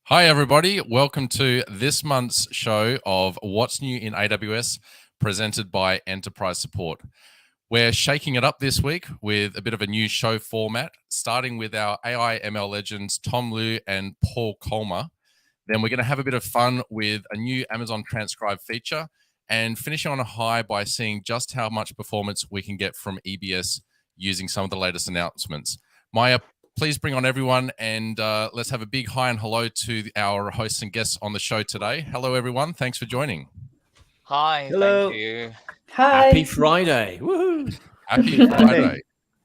Hi, everybody. Welcome to this month's show of What's New in AWS, presented by Enterprise Support. We're shaking it up this week with a bit of a new show format, starting with our AI ML legends, Tom Liu and Paul Colmer. Then we're going to have a bit of fun with a new Amazon Transcribe feature and finishing on a high by seeing just how much performance we can get from EBS using some of the latest announcements. Maya, please bring on everyone and let's have a big hi and hello to our hosts and guests on the show today. Hello, everyone. Thanks for joining. Hi, Hello. thank you. Hi. Happy Friday. Woohoo. Happy Friday.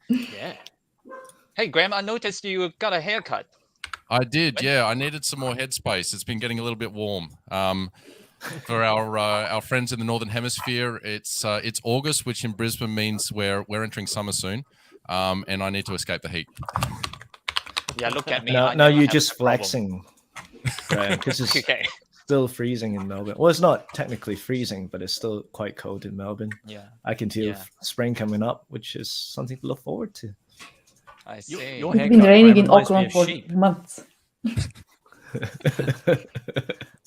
Yeah. Hey, Graham, I noticed you got a haircut. I did, yeah. I needed some more headspace. It's been getting a little bit warm. For our friends in the Northern Hemisphere, it's August, which in Brisbane means we're entering summer soon, and I need to escape the heat. Yeah, look at me. Now you're just flexing, because it's Okay. still freezing in Melbourne. Well, it's not technically freezing, but it's still quite cold in Melbourne. Yeah, I can feel Yeah. spring coming up, which is something to look forward to. I see. Your It's haircut, been raining Graham, in reminds me Auckland of for sheep. months.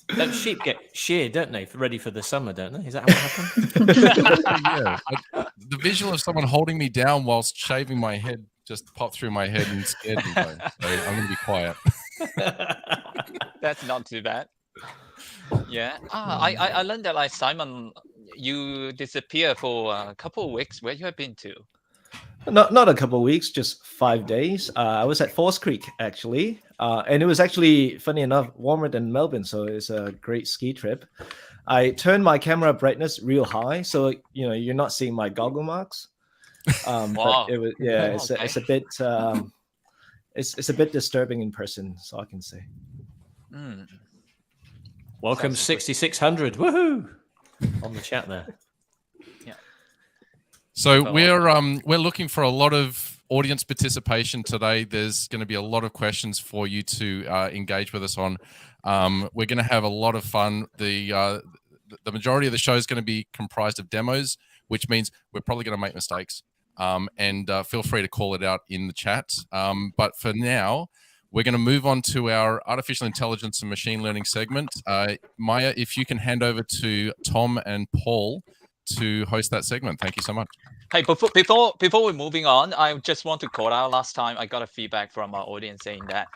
Don't sheep get sheared, don't they? Ready for the summer, don't they? Is that what happened? Yeah, the visual of someone holding me down whilst shaving my head just popped through my head and scared me. So I'm going to be quiet. That's not too bad. Yeah. I learned that, like, Simon, you disappeared for a couple of weeks. Where you have been to? Not a couple of weeks, just 5 days. I was at Falls Creek actually, and it was actually, funny enough, warmer than Melbourne, so it's a great ski trip. I turned my camera brightness real high, so you're not seeing my goggle marks. Wow. But it was it's Okay. a bit it's a bit disturbing in person, so I can say. Mm. Welcome Sounds good. 6600. Woohoo. On the chat there. So Well, we're looking for a lot of audience participation today. There's going to be a lot of questions for you to engage with us on. We're going to have a lot of fun. The majority of the show is going to be comprised of demos, which means we're probably going to make mistakes. And feel free to call it out in the chat. But for now, we're going to move on to our artificial intelligence and machine learning segment. Maya, if you can hand over to Tom and Paul to host that segment. Thank you so much. Hey, before we're moving on, I just want to call out. Last time I got a feedback from our audience saying that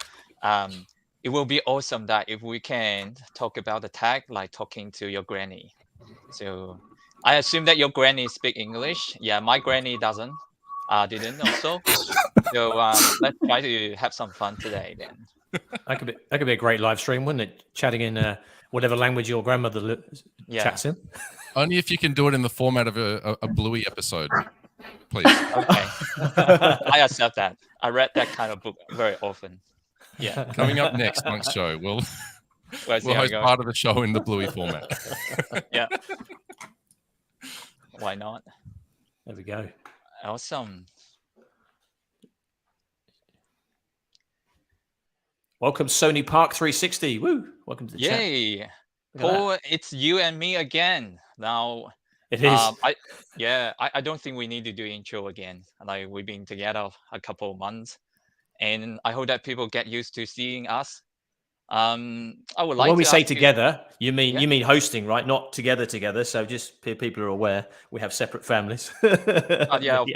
it will be awesome that if we can talk about the tag like talking to your granny. So I assume that your granny speak English. Yeah, my granny doesn't. Didn't also. So let's try to have some fun today then. That could be a great live stream, wouldn't it? Chatting in whatever language your grandmother chats in. Only if you can do it in the format of a Bluey episode, please. Okay. I accept that. I read that kind of book very often. Yeah. Coming up next, Monk's show, we'll Let's see how it host goes. part of the show in the Bluey format. Yeah. Why not? There we go. Awesome. Welcome Sony Park 360. Woo! Welcome to the chat. Yay. Look at that. Paul, it's you and me again. Now It is. I don't think we need to do intro again. Like, we've been together a couple of months, and I hope that people get used to seeing us. I would like when we to say ask you- together, you mean Yeah. you mean hosting, right? Not together. So just people are aware we have separate families. yeah, of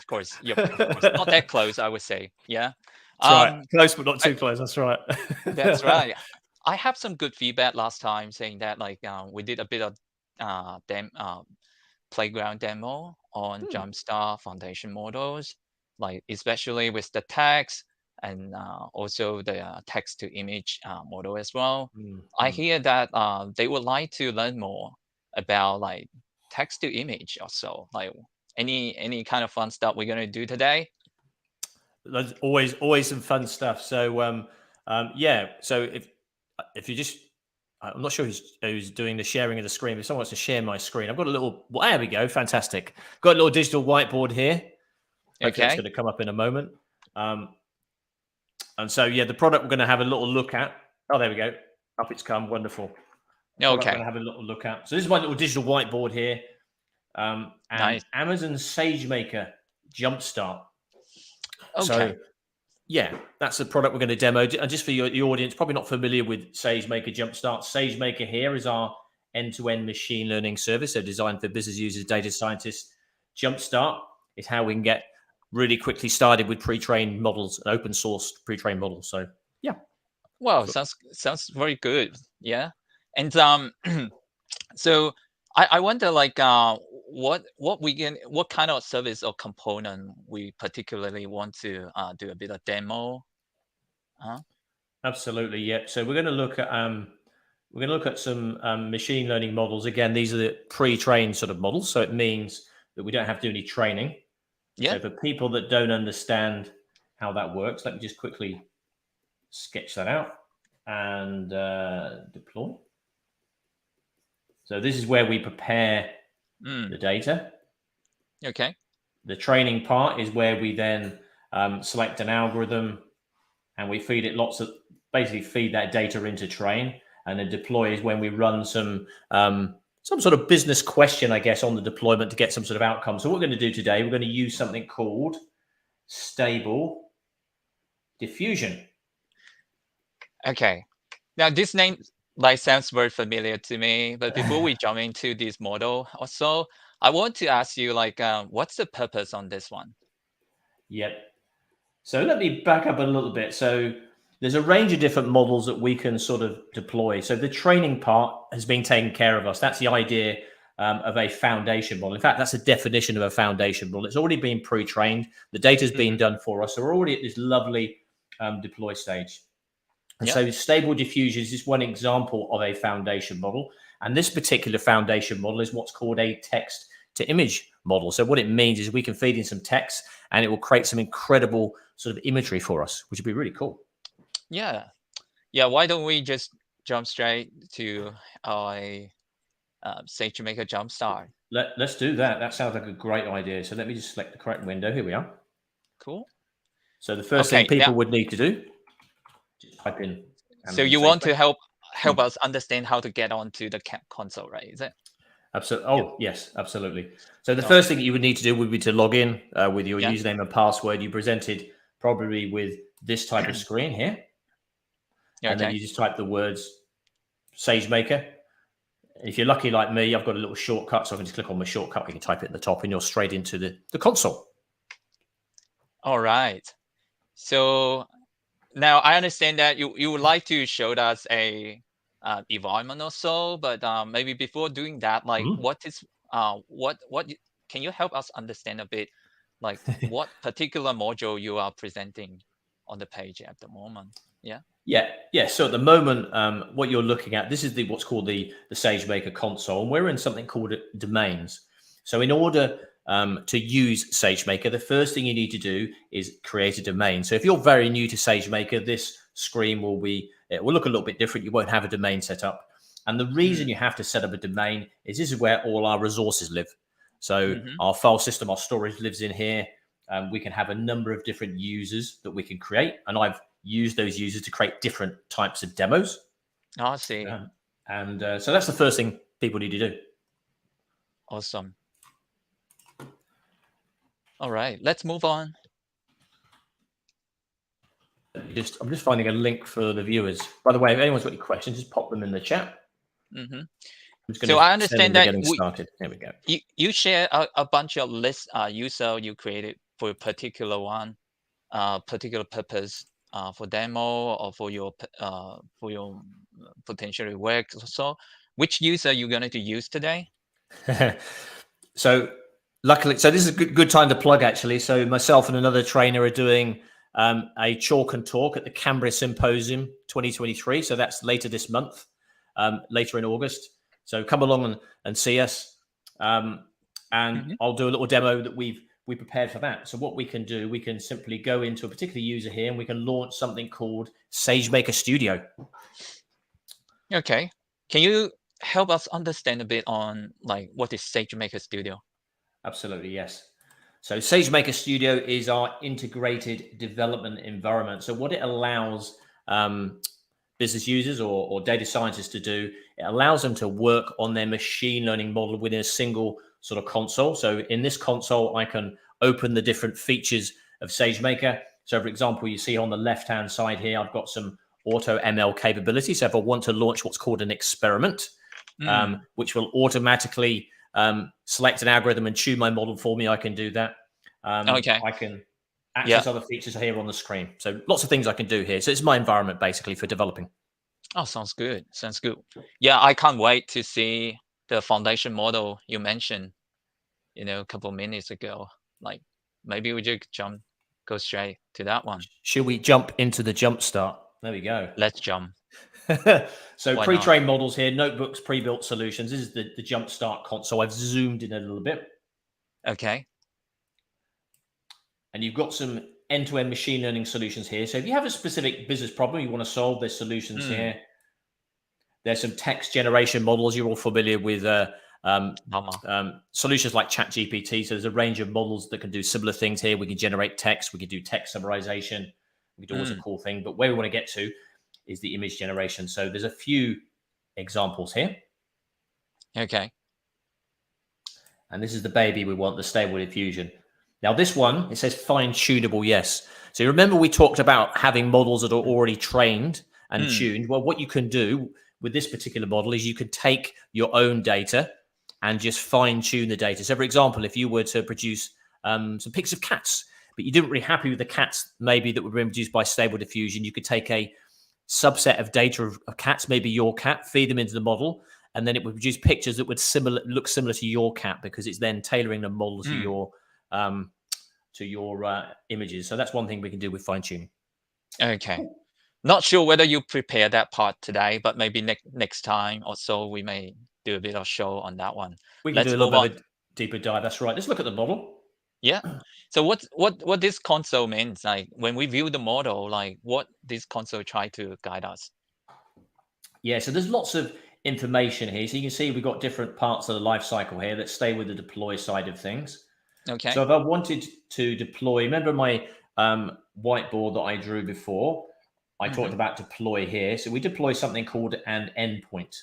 course. Yeah, of course. Not that close, I would say. Yeah. That's right. Close, but not too close. That's right. That's right. I have some good feedback last time saying that, like, we did a bit of playground demo on Jumpstart foundation models, like especially with the text and also the text to image model as well. I hear that they would like to learn more about like text to image or so. Like any kind of fun stuff we're gonna do today. There's always some fun stuff. So yeah. So if you just, I'm not sure who's doing the sharing of the screen. If someone wants to share my screen, I've got a little. Well, there we go. Fantastic. Got a little digital whiteboard here. Hopefully Okay. it's going to come up in a moment. And so yeah, the product we're going to have a little look at. Oh, there we go. Up it's come. Wonderful. The product Okay. We're going to have a little look at. So this is my little digital whiteboard here. And Nice. Amazon SageMaker Jumpstart. Okay. So, yeah, that's the product we're going to demo. And just for your audience, probably not familiar with SageMaker Jumpstart. SageMaker here is our end-to-end machine learning service, so designed for business users, data scientists. Jumpstart is how we can get really quickly started with pre-trained models, an open source pre-trained models. So yeah. Well, sounds very good. Yeah, and so I wonder like what kind of service or component we particularly want to do a bit of demo. Absolutely, yeah. So we're going to look at some machine learning models. Again, these are the pre-trained sort of models, so it means that we don't have to do any training. Yeah. So for people that don't understand how that works, let me just quickly sketch that out and deploy. So this is where we prepare the data. Okay. The training part is where we then select an algorithm and we feed it basically feed that data into train, and then deploy is when we run some sort of business question, I guess, on the deployment to get some sort of outcome. So what we're going to do today, we're going to use something called Stable Diffusion. Okay. Now this name sounds very familiar to me, but before we jump into this model, also I want to ask you what's the purpose on this one? Yep. So let me back up a little bit. So there's a range of different models that we can sort of deploy. So the training part has been taken care of us. That's the idea of a foundation model. In fact, that's a definition of a foundation model. It's already been pre-trained. The data's been done for us. So we're already at this lovely deploy stage. And so Stable Diffusion is just one example of a foundation model. And this particular foundation model is what's called a text to image model. So what it means is we can feed in some text and it will create some incredible sort of imagery for us, which would be really cool. Yeah. Why don't we just jump straight to a SageMaker Jumpstart? Let's do that. That sounds like a great idea. So let me just select the correct window. Here we are. Cool. So the first thing people would need to do, just type in. So you want to help us understand how to get onto the console, right? Is it? Absolutely. Oh, yes, absolutely. So the first thing that you would need to do would be to log in with your username and password. You presented probably with this type of screen here. And then you just type the words SageMaker. If you're lucky like me, I've got a little shortcut, so I can just click on my shortcut. You can type it at the top and you're straight into the console. All right. So now I understand that you would like to show us a environment or so, but maybe before doing that, what can you help us understand a bit, like what particular module you are presenting on the page at the moment? Yeah. So at the moment, what you're looking at, this is what's called the SageMaker console, and we're in something called domains. So in order to use SageMaker, the first thing you need to do is create a domain. So if you're very new to SageMaker, this screen will look a little bit different. You won't have a domain set up. And the reason you have to set up a domain is this is where all our resources live. So our file system, our storage lives in here. We can have a number of different users that we can create. And I've used those users to create different types of demos. I see. So that's the first thing people need to do. Awesome. All right, let's move on. I'm just finding a link for the viewers. By the way, if anyone's got any questions, just pop them in the chat. So I understand that started. There we go. You share a bunch of list user you created for a particular one, particular purpose, for demo or for your potentially work. So which user are you going to use today? So luckily, this is a good time to plug actually. So myself and another trainer are doing a chalk and talk at the Canberra Symposium 2023. So that's later this month, later in August. So come along and see us. And I'll do a little demo that we prepared for that. So what we can do, we can simply go into a particular user here and we can launch something called SageMaker Studio. Okay. Can you help us understand a bit on what is SageMaker Studio? Absolutely, yes. So SageMaker Studio is our integrated development environment. So what it allows business users or data scientists to do, it allows them to work on their machine learning model within a single sort of console. So in this console, I can open the different features of SageMaker So for example, you see on the left-hand side here, I've got some auto ML capability. So if I want to launch what's called an experiment, which will automatically select an algorithm and tune my model for me, I can do that. Okay. I can access other features here on the screen. So lots of things I can do here. So it's my environment basically for developing. Oh, sounds good. Sounds good. Yeah, I can't wait to see the foundation model you mentioned, a couple of minutes ago. Like maybe we just go straight to that one. Should we jump into the jump start? There we go. Let's jump. So Why pre-trained models here, notebooks, pre-built solutions. This is the jump start console. I've zoomed in a little bit. Okay. And you've got some end-to-end machine learning solutions here. So if you have a specific business problem you want to solve, there's solutions here. There's some text generation models. You're all familiar with solutions like ChatGPT. So there's a range of models that can do similar things here. We can generate text. We can do text summarization. We can do all a cool thing. But where we want to get to is the image generation. So there's a few examples here. Okay. And this is the baby we want, the Stable Diffusion. Now this one, it says fine-tunable, yes. So you remember we talked about having models that are already trained and tuned. Well, what you can do with this particular model is you could take your own data and just fine-tune the data. So for example, if you were to produce some pics of cats, but you didn't really happy with the cats maybe that were being produced by Stable Diffusion, you could take a subset of data of cats, maybe your cat, feed them into the model, and then it would produce pictures that would look similar to your cat because it's then tailoring the model to your images. So that's one thing we can do with fine-tuning. Okay. Not sure whether you prepare that part today, but maybe next time or so we may do a bit of show on that one. We can do a little bit of a deeper dive. That's right. Let's look at the model. Yeah. So what this console means, like when we view the model, like what this console try to guide us. Yeah. So there's lots of information here. So you can see we've got different parts of the life cycle here. Let's stay with the deploy side of things. Okay. So if I wanted to deploy, remember my whiteboard that I drew before? I talked about deploy here. So we deploy something called an endpoint.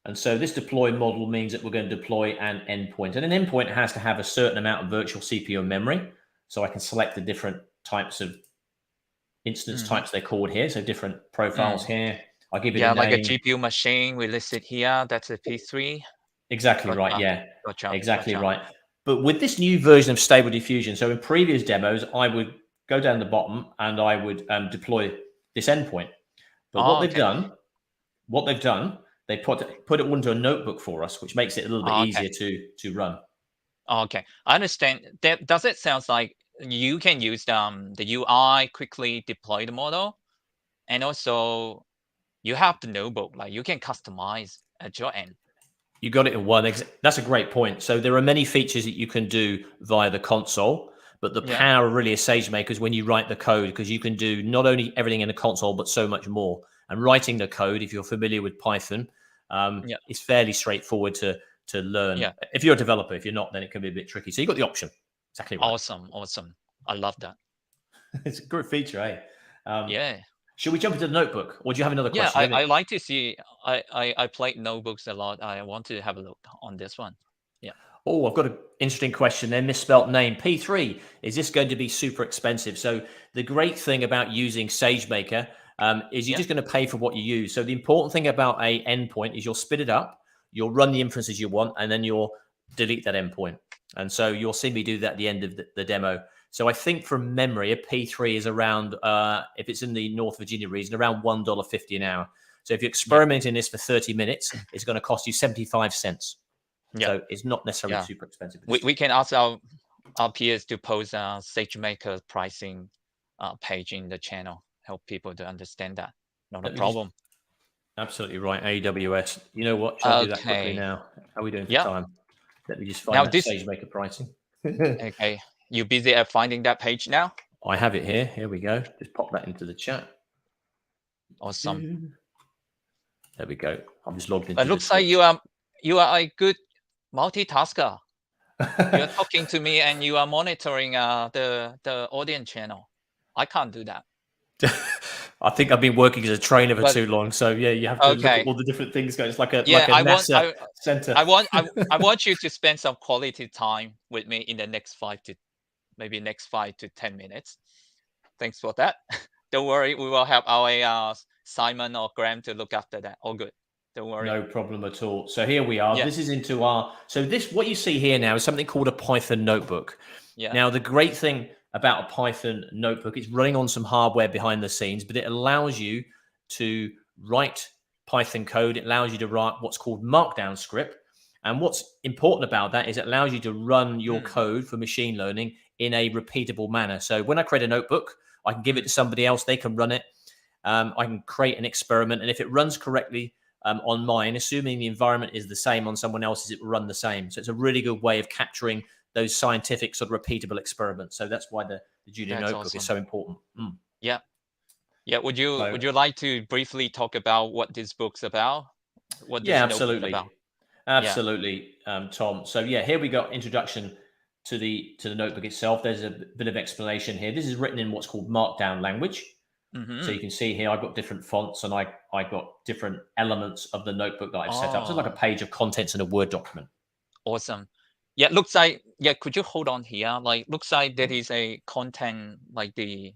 And so this deploy model means that we're going to deploy an endpoint. And an endpoint has to have a certain amount of virtual CPU memory. So I can select the different types of instance types they're called here. So different profiles here. I'll give you a name. Like a GPU machine we listed here. That's a P3. Exactly right. Yeah, gotcha. Exactly right. But with this new version of Stable Diffusion, so in previous demos, I would go down the bottom and I would deploy this endpoint. But what they've done, they put it onto a notebook for us, which makes it a little bit easier to run. Okay, I understand. Does it sound like you can use the UI quickly deploy the model, and also you have the notebook, like you can customize at your end. You got it in one. That's a great point. So there are many features that you can do via the console, but the power really of SageMaker is when you write the code, because you can do not only everything in the console, but so much more. And writing the code, if you're familiar with Python, is fairly straightforward to learn. Yeah. If you're a developer, if you're not, then it can be a bit tricky. So you've got the option. Exactly right. Awesome. I love that. It's a good feature, eh? Yeah. Should we jump into the notebook, or do you have another question? Yeah, I like to see. I played notebooks a lot. I want to have a look on this one. Yeah. Oh, I've got an interesting question there. Misspelt name. P3. Is this going to be super expensive? So the great thing about using SageMaker is you're just going to pay for what you use. So the important thing about a endpoint is you'll spit it up, you'll run the inferences you want, and then you'll delete that endpoint. And so you'll see me do that at the end of the demo. So I think from memory, a P3 is around, if it's in the North Virginia region, around $1.50 an hour. So if you're experimenting this for 30 minutes, it's going to cost you 75 cents. Yeah. So it's not necessarily super expensive. We can ask our peers to post a SageMaker pricing page in the channel, help people to understand that. Not a problem. Absolutely right. AWS. You know what? Shall I do that quickly now? How are we doing for time? Let me just find that SageMaker pricing. Okay. You busy at finding that page now? I have it here. Here we go. Just pop that into the chat. Awesome. There we go. I'm just logged in. It looks like you are a good multitasker. You're talking to me and you are monitoring the audience channel. I can't do that. I think I've been working as a trainer for too long. So yeah, you have to look at all the different things going. It's like a NASA center. I want you to spend some quality time with me in the next 5 to maybe next 5 to 10 minutes. Thanks for that. Don't worry, we will help our Simon or Graham to look after that. All good. Don't worry. No problem at all. So here we are. Yeah. This is into our, so this, what you see here now is something called a Python notebook. Yeah. Now, the great thing about a Python notebook, it's running on some hardware behind the scenes, but it allows you to write Python code. It allows you to write what's called Markdown script. And what's important about that is it allows you to run your code for machine learning in a repeatable manner. So when I create a notebook, I can give it to somebody else. They can run it. I can create an experiment. And if it runs correctly on mine, assuming the environment is the same on someone else's, it will run the same. So it's a really good way of capturing those scientific sort of repeatable experiments. So that's why the Julia notebook awesome. is so important. Yeah. Yeah. Would you like to briefly talk about what this book's about? What this absolutely. about? Absolutely, Tom. So yeah, here we got introduction to the notebook itself. There's a bit of explanation here. This is written in what's called Markdown language. So you can see here, I've got different fonts and I got different elements of the notebook that I've set up. So it's like a page of contents in a Word document. Awesome. Yeah, looks like, could you hold on here? Like, looks like there is a content, like the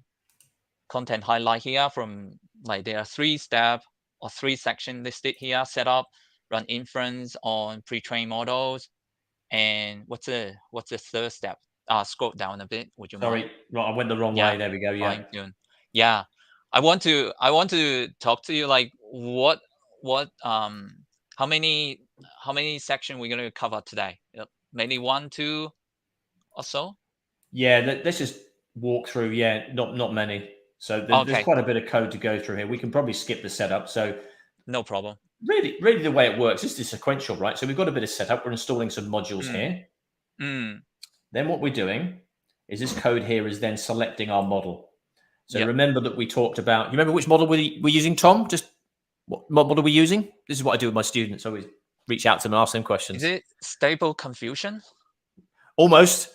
content highlight here from, like, there are 3 steps or 3 sections listed here: setup, run inference on pre-trained models. And what's the 3rd step? Scroll down a bit. Would you mind? Sorry, right, I went the wrong way. There we go. Yeah. Fine-tune. Yeah. I want to talk to you, like, how many sections we're going to cover today? Maybe 1, 2 or so? Yeah, let's just walk through. Yeah, not many. So there's quite a bit of code to go through here. We can probably skip the setup. So no problem. Really the way it works is sequential, right? So we've got a bit of setup. We're installing some modules here. Then what we're doing is this code here is then selecting our model. So remember that we talked about, you remember which model we're using, Tom? Just what model are we using? This is what I do with my students. I always reach out to them and ask them questions. Is it Stable Confusion? Almost.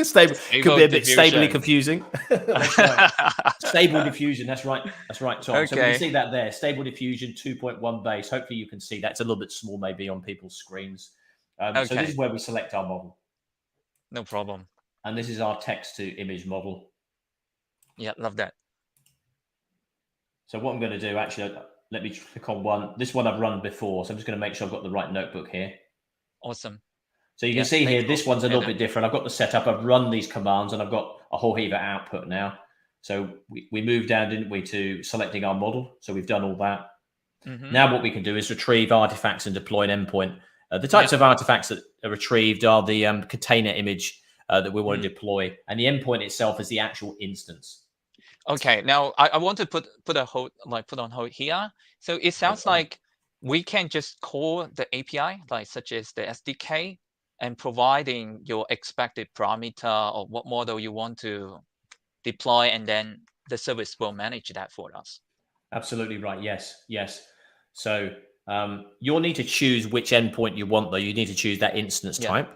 Stable. Could be a bit diffusion. stably confusing. That's right. Stable diffusion. That's right, Tom. Okay. So we can see that there. Stable diffusion 2.1 base. Hopefully you can see that. It's a little bit small maybe on people's screens. So this is where we select our model. No problem. And this is our text to image model. Yeah, love that. So what I'm going to do, actually, let me click on one. This one I've run before. So I'm just going to make sure I've got the right notebook here. Awesome. So you can see here, this one's a little bit different. I've got the setup. I've run these commands and I've got a whole heap of output now. So we moved down, didn't we, to selecting our model. So we've done all that. Now what we can do is retrieve artifacts and deploy an endpoint. The types of artifacts that are retrieved are the container image that we want to deploy. And the endpoint itself is the actual instance. Okay, now I want to put on hold here. So it sounds like we can just call the API, like such as the SDK, and providing your expected parameter or what model you want to deploy, and then the service will manage that for us. Absolutely right. Yes. So you'll need to choose which endpoint you want, though. You need to choose that instance type.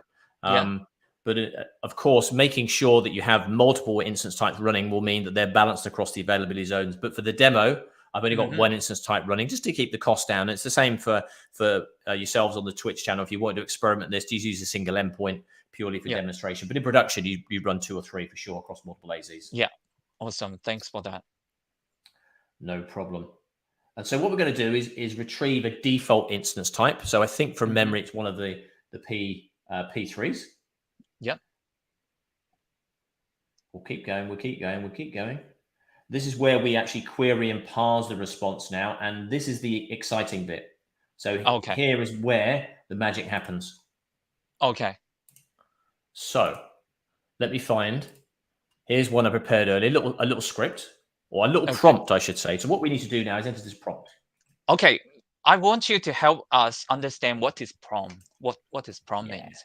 But of course, making sure that you have multiple instance types running will mean that they're balanced across the availability zones. But for the demo, I've only got one instance type running just to keep the cost down. It's the same for yourselves on the Twitch channel. If you want to experiment this, just use a single endpoint purely for demonstration. But in production, you run 2 or 3 for sure across multiple AZs. Yeah, awesome. Thanks for that. No problem. And so what we're going to do is retrieve a default instance type. So I think from memory, it's one of the P3s. Yep. We'll keep going. This is where we actually query and parse the response now. And this is the exciting bit. So here is where the magic happens. Okay. So let me find, here's one I prepared earlier, a little script, or a little prompt, I should say. So what we need to do now is enter this prompt. Okay. I want you to help us understand what is prompt. What is prompt means?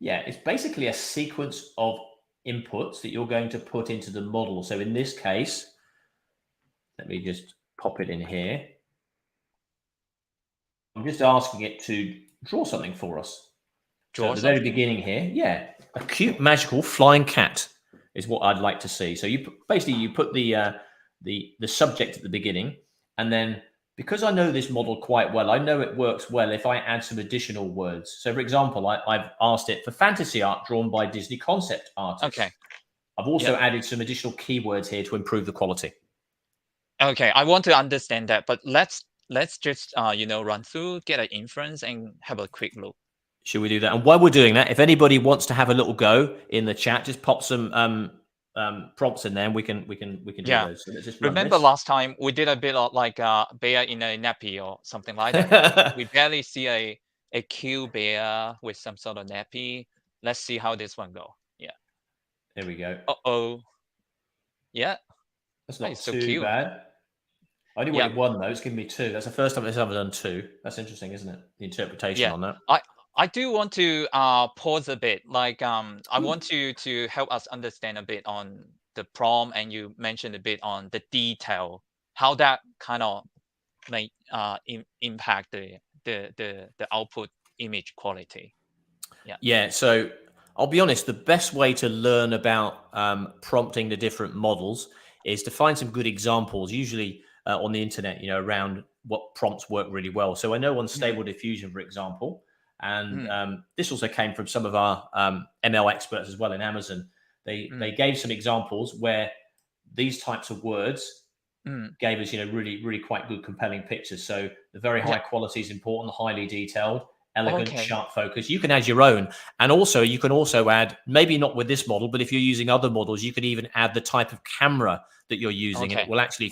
Yeah, it's basically a sequence of inputs that you're going to put into the model. So in this case, let me just pop it in here. I'm just asking it to draw something for us. So at the very beginning here, a cute, magical flying cat is what I'd like to see. So you put the subject at the beginning, and then because I know this model quite well, I know it works well if I add some additional words. So, for example, I've asked it for fantasy art drawn by Disney concept artists. Okay. I've also added some additional keywords here to improve the quality. Okay, I want to understand that, but let's just run through, get an inference, and have a quick look. Should we do that? And while we're doing that, if anybody wants to have a little go in the chat, just pop some prompts in there, and we can do those. So let's just remember last time we did a bit of like a bear in a nappy or something like that. We barely see a cute bear with some sort of nappy. Let's see how this one go. Yeah. There we go. Uh-oh. Yeah. That's not so too cute. bad. I only wanted one though. It's given me two. That's the first time it's ever done two. That's interesting, isn't it? The interpretation on that. I do want to pause a bit. Like I want you to help us understand a bit on the prompt, and you mentioned a bit on the detail, how that kind of may impact the output image quality. Yeah. So I'll be honest. The best way to learn about prompting the different models is to find some good examples, usually on the internet, around what prompts work really well. So I know on Stable Diffusion, for example, and this also came from some of our ML experts as well in Amazon. They gave some examples where these types of words gave us, really, really quite good, compelling pictures. So the very high quality is important, highly detailed, elegant, sharp focus. You can add your own. And also, you can also add, maybe not with this model, but if you're using other models, you can even add the type of camera that you're using, and it will actually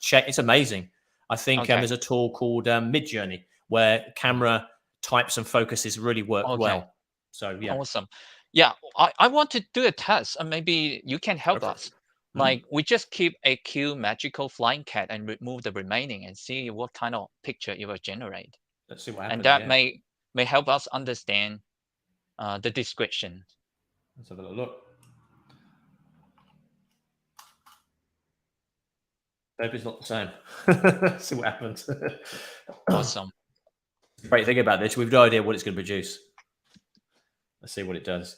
check. It's amazing. I think there's a tool called Midjourney where camera types and focuses really work well. So, yeah. Awesome. Yeah, I want to do a test, and maybe you can help us. Like, we just keep a cute magical flying cat and remove the remaining and see what kind of picture it will generate. Let's see what happens. And that may help us understand the description. Let's have a little look. Hope it's not the same. See what happens. Awesome. Great thing about this, we've no idea what it's going to produce. Let's see what it does.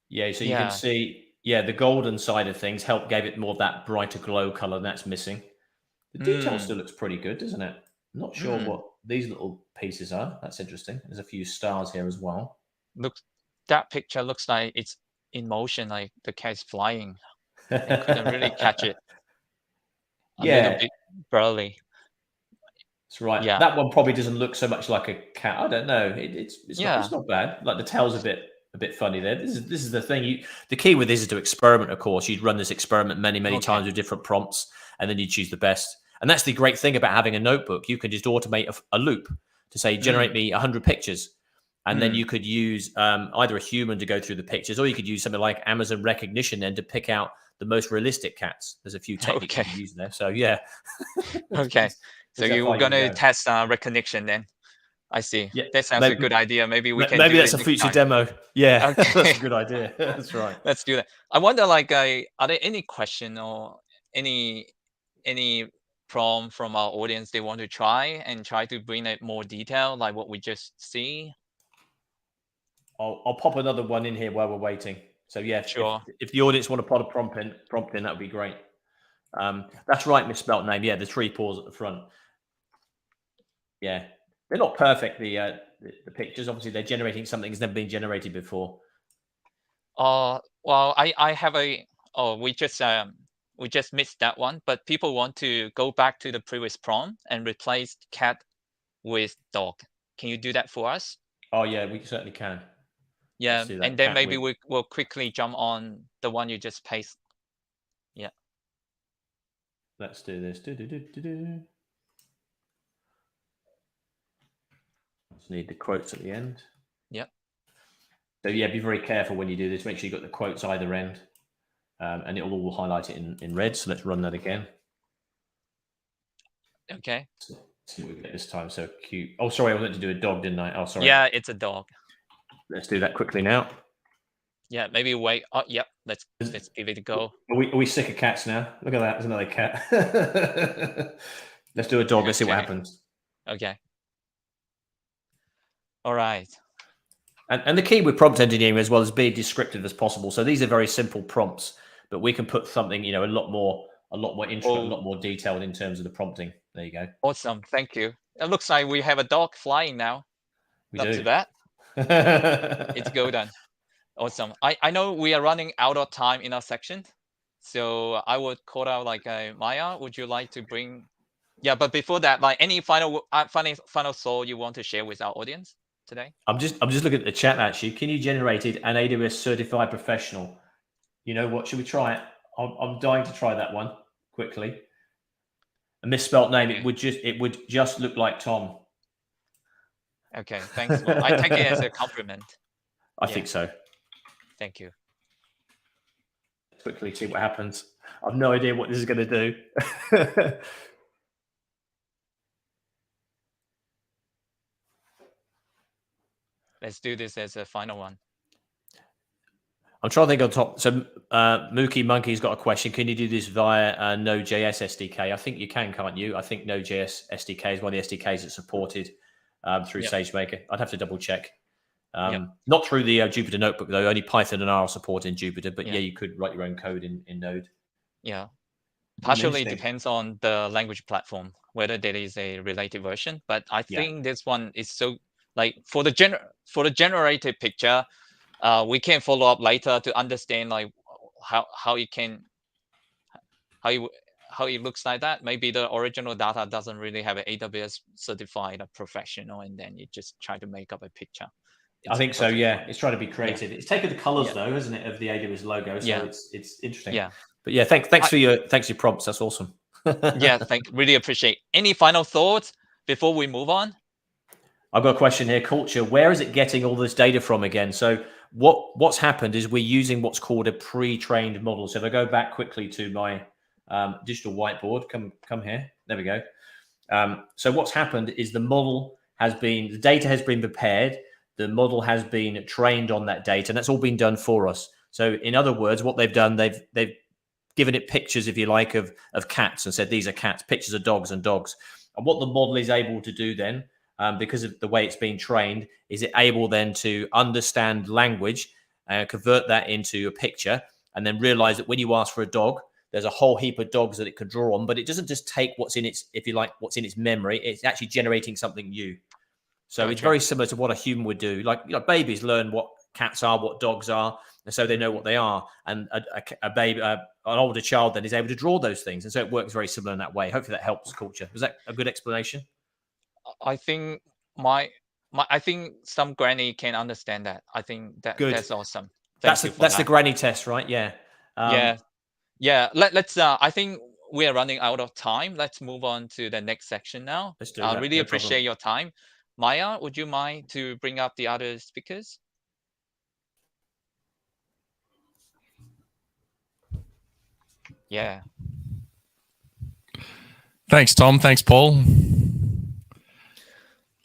Yeah, so you can see, the golden side of things gave it more of that brighter glow color, and that's missing. The detail still looks pretty good, doesn't it? I'm not sure what these little pieces are. That's interesting. There's a few stars here as well. That picture looks like it's in motion, like the cat's flying. I couldn't really catch it. A little bit blurry. That's right. Yeah. That one probably doesn't look so much like a cat. I don't know. It's not bad. Like the tail's a bit funny there. This is the thing. The key with this is to experiment. Of course, you'd run this experiment many times with different prompts, and then you choose the best. And that's the great thing about having a notebook. You can just automate a loop to say, generate me 100 pictures. And then you could use either a human to go through the pictures, or you could use something like Amazon recognition then to pick out the most realistic cats. There's a few techniques you can use there. So, yeah. Okay. So you were going to test recognition then. I see. Yeah, that sounds a good idea. Maybe we can. Maybe that's a future demo. Yeah, that's a good idea. That's right. Let's do that. I wonder, like, are there any question or any prompt from our audience they want to try to bring it more detail, like what we just see? I'll pop another one in here while we're waiting. So yeah, sure. If the audience want to put a prompt in, that would be great. That's right, misspelt name. Yeah, the 3 paws at the front. Yeah. They're not perfect, the pictures. Obviously, they're generating something that's never been generated before. Well, I have we just missed that one. But people want to go back to the previous prompt and replace cat with dog. Can you do that for us? Oh yeah, we certainly can. Yeah, and then maybe we'll quickly jump on the one you just pasted. Yeah. Let's do this. Just need the quotes at the end. Yep. So yeah, be very careful when you do this. Make sure you've got the quotes either end, and it will all highlight it in red. So let's run that again. Okay. So see what we get this time. So cute. Oh, sorry, I wanted to do a dog, didn't I? Oh, sorry. Yeah, it's a dog. Let's do that quickly now. Yeah, maybe wait. Oh, yep. Let's give it a go. Are we sick of cats now? Look at that. There's another cat. Let's do a dog. Let's see what happens. Okay. All right. And the key with prompt engineering as well is being descriptive as possible. So these are very simple prompts, but we can put something, a lot more intro, a lot more detailed in terms of the prompting. There you go. Awesome. Thank you. It looks like we have a dog flying now. We Not do. too bad. It's golden. Awesome. I know we are running out of time in our section, so I would call out Maya. Would you like to bring? Yeah, but before that, any final thought you want to share with our audience today? I'm just looking at the chat actually. Can you generate it an AWS certified professional? You know what? Should we try it? I'm dying to try that one quickly. A misspelt name. Okay. It would just look like Tom. Okay, thanks. I take it as a compliment. I think so. Thank you. Quickly see what happens. I've no idea what this is going to do. Let's do this as a final one. I'm trying to think on top. So Mookie Monkey's got a question. Can you do this via Node.js SDK? I think you can, can't you? I think Node.js SDK is one of the SDKs that's supported through SageMaker. I'd have to double check. Not through the Jupyter Notebook, though. Only Python and R are supported in Jupyter. But yeah, you could write your own code in Node. Yeah. Partially depends on the language platform, whether there is a related version. But I think this one is so for the generated picture, we can follow up later to understand how it looks like that. Maybe the original data doesn't really have an AWS certified professional, and then you just try to make up a picture. I think so. Yeah, it's trying to be creative. It's taken the colors though, hasn't it, of the AWS logo? So it's interesting. Yeah. But yeah, thanks for your prompts. That's awesome. Really appreciate. Any final thoughts before we move on? I've got a question here. Culture. Where is it getting all this data from again? So what's happened is we're using what's called a pre-trained model. So if I go back quickly to my digital whiteboard, come here. There we go. So what's happened is the data has been prepared. The model has been trained on that data, and that's all been done for us. So in other words, what they've done, they've given it pictures, if you like, of cats and said, these are cats, pictures of dogs and dogs. And what the model is able to do then, because of the way it's been trained, is it able then to understand language, convert that into a picture, and then realize that when you ask for a dog, there's a whole heap of dogs that it can draw on, but it doesn't just take what's in its, if you like, what's in its memory. It's actually generating something new. So it's very similar to what a human would do. Like babies learn what cats are, what dogs are, and so they know what they are. And a baby, an older child then is able to draw those things, and so it works very similar in that way. Hopefully that helps, Culture. Was that a good explanation? I think I think some granny can understand that. I think that's awesome. That's the granny test, right? Yeah. Yeah. Let's. I think we are running out of time. Let's move on to the next section now. Let's do that. I really appreciate your time. Maya, would you mind to bring up the other speakers? Yeah. Thanks, Tom. Thanks, Paul.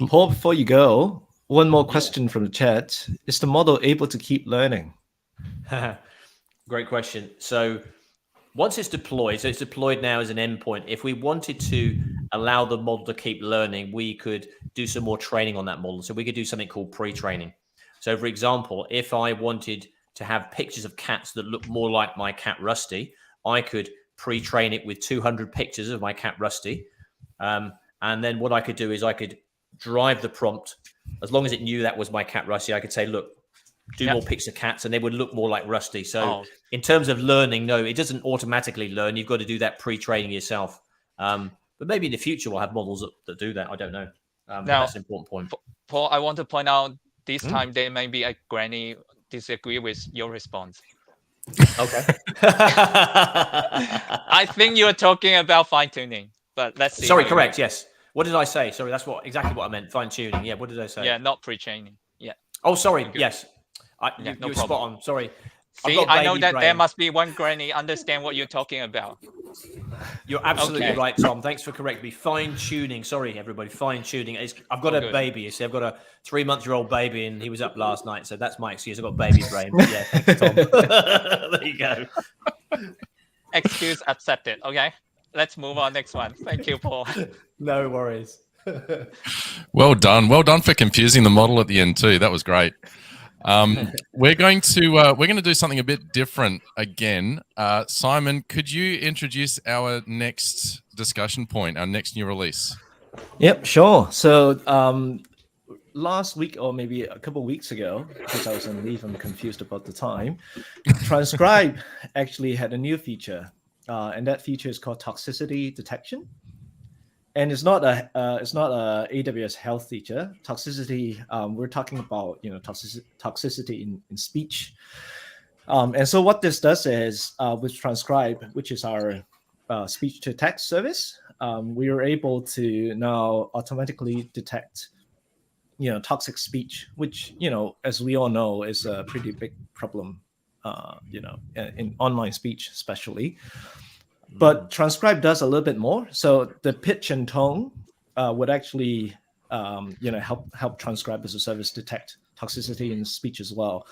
Paul, before you go, one more question from the chat. Is the model able to keep learning? Great question. So once it's deployed, so it's deployed now as an endpoint. If we wanted to allow the model to keep learning, we could do some more training on that model. So we could do something called pre-training. So for example, if I wanted to have pictures of cats that look more like my cat Rusty, I could pre-train it with 200 pictures of my cat Rusty. And then what I could do is I could drive the prompt. As long as it knew that was my cat Rusty, I could say, look, do more pictures of cats, and they would look more like Rusty. So in terms of learning, no, it doesn't automatically learn. You've got to do that pre-training yourself. But maybe in the future we'll have models that do that. I don't know. Now, that's an important point. Paul, I want to point out this time there may be a granny disagree with your response. Okay. I think you were talking about fine-tuning, but let's see. Sorry, correct. Yes. What did I say? Sorry, that's exactly what I meant. Fine-tuning. Yeah. What did I say? Yeah, not pre-training. Yeah. Oh, sorry. Yes. You're spot on. Sorry. See, I know that there must be one granny understand what you're talking about. You're absolutely right, Tom. Thanks for correcting me. Fine-tuning. Sorry, everybody. Fine-tuning. I've got a baby. You see, I've got a 3-month-old baby, and he was up last night, so that's my excuse. I've got baby brain. Yeah, thanks, Tom. There you go. Excuse accepted. Okay, let's move on. Next one. Thank you, Paul. No worries. Well done. Well done for confusing the model at the end too. That was great. We're going to do something a bit different again. Simon, could you introduce our next discussion point, our next new release? Yep, sure. So last week, or maybe a couple of weeks ago, because I was on leave, I'm confused about the time. Transcribe actually had a new feature, and that feature is called toxicity detection. And it's not a AWS health feature. Toxicity, we're talking about toxicity in speech. And so what this does is with Transcribe, which is our speech to text service, we are able to now automatically detect toxic speech, which as we all know is a pretty big problem in online speech especially. But Transcribe does a little bit more. So the pitch and tone would actually help Transcribe as a service detect toxicity in speech as well.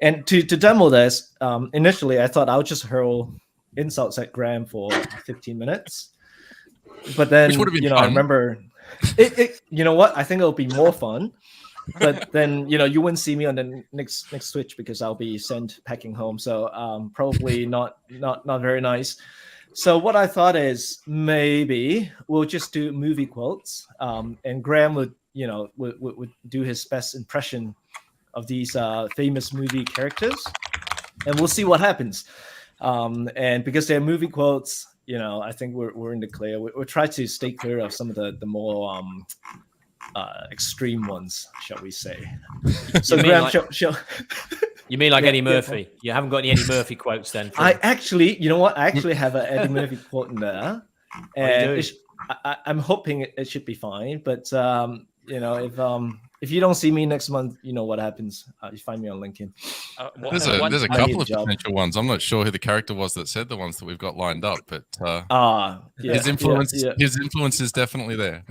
And to demo this, initially I thought I would just hurl insults at Graham for 15 minutes. But then, Which would have been fun. I remember it. You know what? I think it'll be more fun. But then, you wouldn't see me on the next switch because I'll be sent packing home. So probably not very nice. So what I thought is maybe we'll just do movie quotes, and Graham would do his best impression of these famous movie characters, and we'll see what happens. And because they're movie quotes, I think we're in the clear. We'll try to stay clear of some of the more extreme ones, shall we say? So Graham, you mean like Eddie Murphy? You haven't got any Eddie Murphy quotes then? I actually, I actually have an Eddie Murphy quote in there, and I'm hoping it should be fine. But if you don't see me next month, you know what happens. You find me on LinkedIn. There's a couple of potential ones. I'm not sure who the character was that said the ones that we've got lined up, but his influence is definitely there.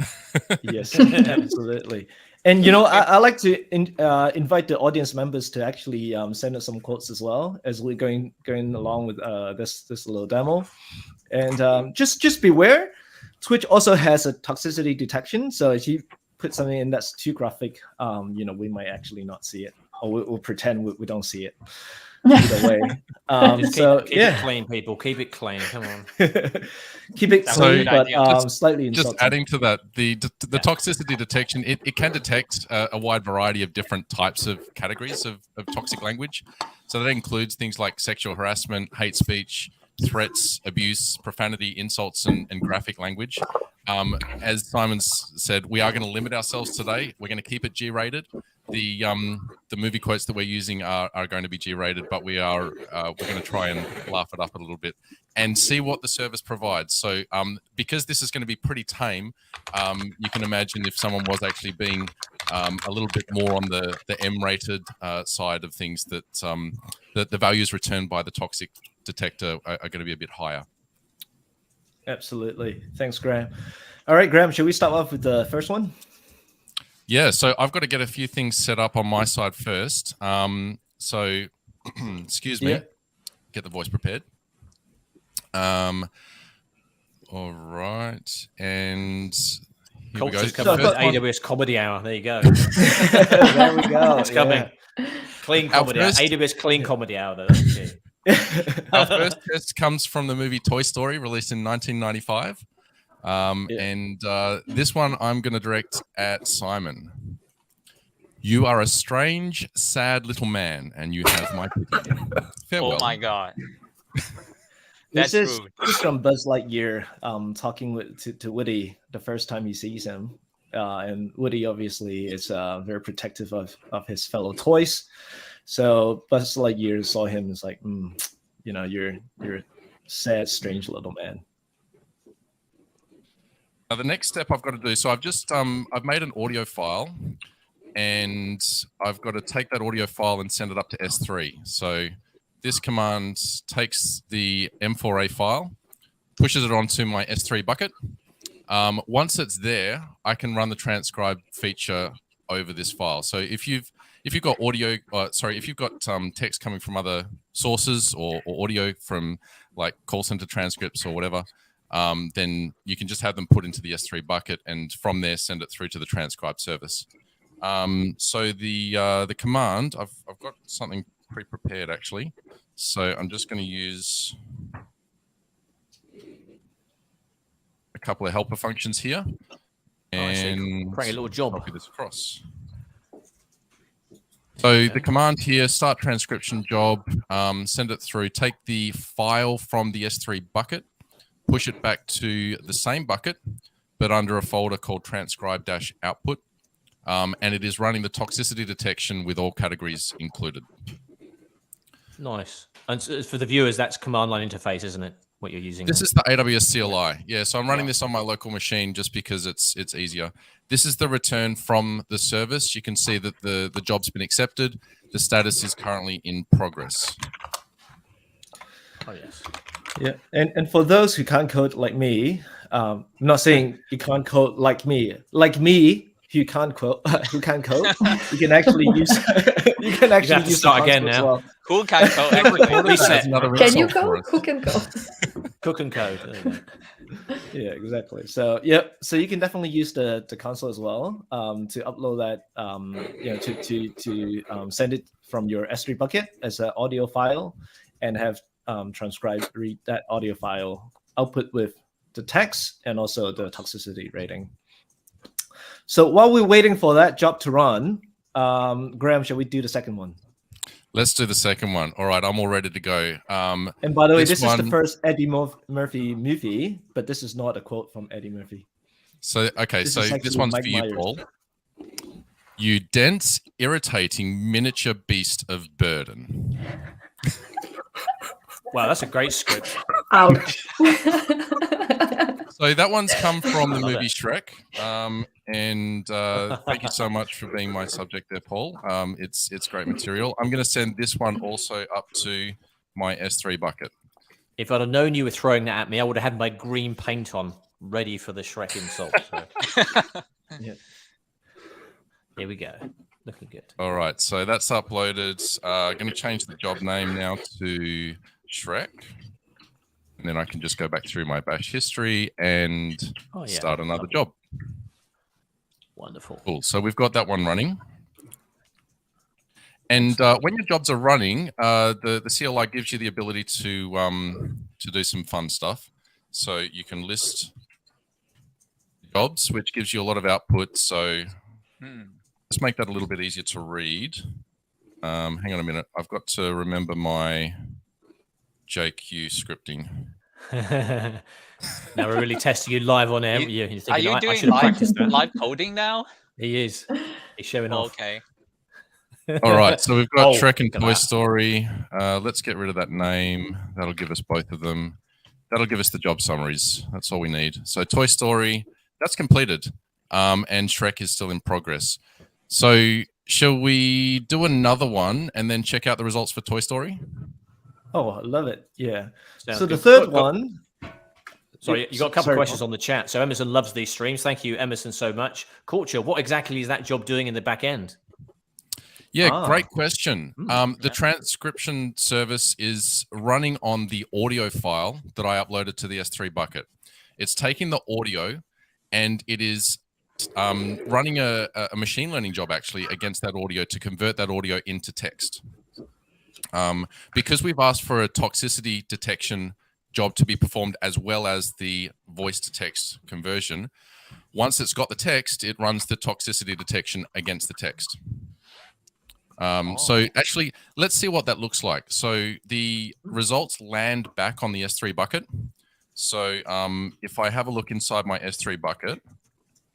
Yes, absolutely. And I like to invite the audience members to actually send us some quotes as well as we're going along with this little demo. And just beware, Twitch also has a toxicity detection. So if you put something in that's too graphic, we might actually not see it, or we'll pretend we don't see it. Either way, keep it clean, people. Keep it clean. Come on, keep it clean, but slightly insulting. Just adding to that, the toxicity detection, it can detect a wide variety of different types of categories of toxic language. So that includes things like sexual harassment, hate speech, threats, abuse, profanity, insults, and graphic language. As Simon said, we are going to limit ourselves today. We're going to keep it G-rated. The movie quotes that we're using are going to be G-rated, but we're going to try and laugh it up a little bit and see what the service provides. So because this is going to be pretty tame, you can imagine if someone was actually being a little bit more on the M-rated side of things, that the values returned by the toxic detector are going to be a bit higher. Absolutely. Thanks, Graham. All right, Graham, should we start off with the first one? Yeah, so I've got to get a few things set up on my side first. So, excuse me, get the voice prepared. All right, and here we go. AWS Comedy Hour. There you go. There we go. It's coming. Clean comedy hour. AWS Clean Comedy Hour. That's key. Our first test comes from the movie Toy Story, released in 1995. And this one I'm going to direct at Simon. You are a strange, sad little man, and you have my pity. Farewell. Oh my God. This is from Buzz Lightyear talking to Woody the first time he sees him. And Woody obviously is very protective of his fellow toys. So Buzz Lightyear saw him and is like, you're a sad, strange little man. The next step I've got to do, so I've just I've made an audio file, and I've got to take that audio file and send it up to S3. So this command takes the M4A file, pushes it onto my S3 bucket. Once it's there, I can run the transcribe feature over this file. So if you've got audio, if you've got text coming from other sources or audio from like call center transcripts or whatever, then you can just have them put into the S3 bucket, and from there send it through to the transcribe service. So the command, something pre-prepared actually. So I'm just going to use a couple of helper functions here and create a little job. copy this across. So the command here, start transcription job, send it through, take the file from the S3 bucket, push it back to the same bucket, but under a folder called transcribe-output. And it is running the toxicity detection with all categories included. Nice. And so for the viewers, that's command line interface, isn't it? What you're using? This is the AWS CLI. Yeah, so I'm running this on my local machine just because it's easier. This is the return from the service. You can see that the job's been accepted. The status is currently in progress. Oh, yes. Yeah, and for those who can't code like me, I'm not saying you can't code like me. Like me, who can't code, you can actually use you can actually use start again now. as well. Who can code? Actually, That's another Can you result for code? us. Who can code? Cook and code. There you go. Yeah, exactly. So so you can definitely use the console as well to upload that to send it from your S3 bucket as an audio file, and have transcribe read that audio file, output with the text and also the toxicity rating. So while we're waiting for that job to run, Graham, shall we do the second one? Let's do the second one. All right, I'm all ready to go. And by the way, this is one- the first Eddie Murphy movie, but this is not a quote from Eddie Murphy. So, okay, This so is this actually one's Mike for you, Myers. Paul. You dense, irritating miniature beast of burden. Wow, that's a great script. Ouch. So that one's come from the Love movie it. Shrek. And thank you so much for being my subject there, Paul. It's great material. I'm going to send this one also up to my S3 bucket. If I'd have known you were throwing that at me, I would have had my green paint on, ready for the Shrek insult. So. Yeah. Here we go. Looking good. All right, so that's uploaded. Going to change the job name now to Shrek. And then I can just go back through my bash history and start another job. Wonderful. Cool. So we've got that one running. And when your jobs are running, the CLI gives you the ability to do some fun stuff. So you can list jobs, which gives you a lot of output. So let's make that a little bit easier to read. Hang on a minute. I've got to remember my JQ scripting. Now we're really testing you live on air. You're thinking, Are you I doing should have practiced that. live coding now? He is. He's showing off. Okay. All right, so we've got Oh, Shrek and look at Toy that. Story. Let's get rid of that name. That'll give us both of them. That'll give us the job summaries. That's all we need. So Toy Story, that's completed. And Shrek is still in progress. So shall we do another one and then check out the results for Toy Story? Oh, I love it. Yeah. Sounds So the good. third one. Sorry, you got a couple Sorry, of questions on the chat. So Emerson loves these streams. Thank you, Emerson, so much. Culture, what exactly is that job doing in the back end? Yeah, great question. The yeah. transcription service is running on the audio file that I uploaded to the S3 bucket. It's taking the audio and it is running a machine learning job actually against that audio to convert that audio into text. Because we've asked for a toxicity detection job to be performed as well as the voice to text conversion, once it's got the text, it runs the toxicity detection against the text. So actually, let's see what that looks like. So the results land back on the S3 bucket. So if I have a look inside my S3 bucket,